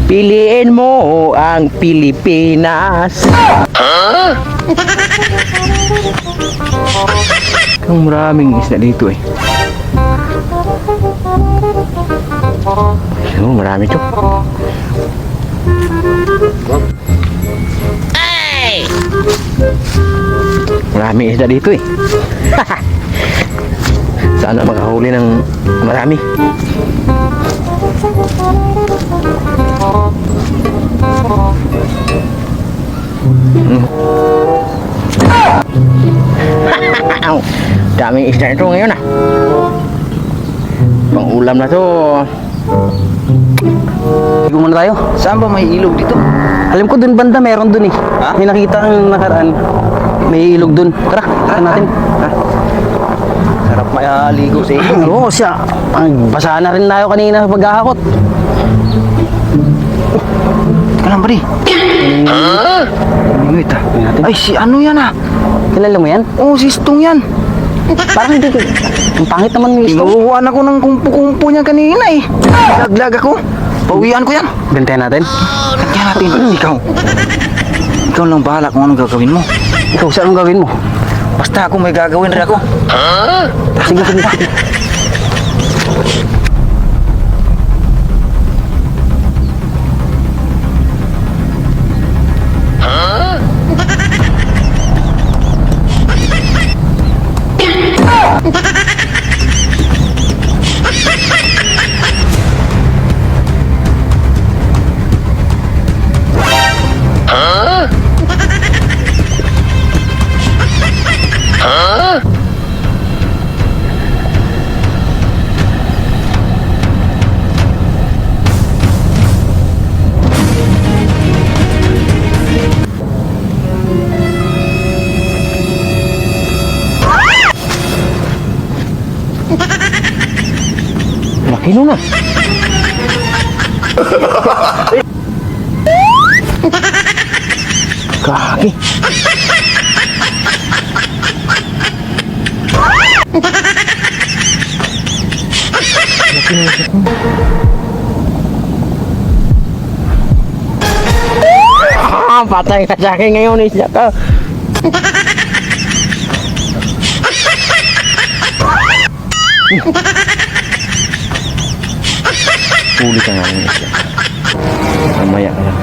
Piliin mo ang Pilipinas. Ang maraming isda dito eh. Oh, marami to. Maraming isda dito eh. Sana makahuli ng marami. Daming isda ito ngayon ah. Pang ulam na to. Ligo muna tayo. Saan ba may ilog dito? Alam ko dun banda, meron dun eh. Ha? May nakita ang nakaraan. May ilog dun. Tara, tara natin. Ha? Sarap maligo sa ilog. Oo, siya. Basa na rin tayo kanina sa paghahakot. Teka lang, pare. Wait ah. Ay, si ano yan ah? Kilala mo yan? Oh, si Stong yan. Parang hindi ko. Ang pangit naman ng gusto. Inuuhan ako ng kumpu-kumpu niya kanina eh. Laglag ako. Pauwian ko yan. Bantayan natin. Kaya natin. Ikaw. Ikaw lang bahala kung anong gagawin mo. Ikaw, saan ang gawin mo? Basta ako may gagawin rin ako. Sige, sige, sige. Laki nun ah. Kaki. Patay ka sa akin ngayon, isya ka. Huli ka nga ng isya. Mamaya ka lang.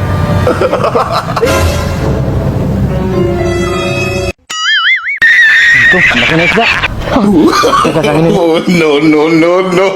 Ito, laki na isda. Oh, no, no, no, no.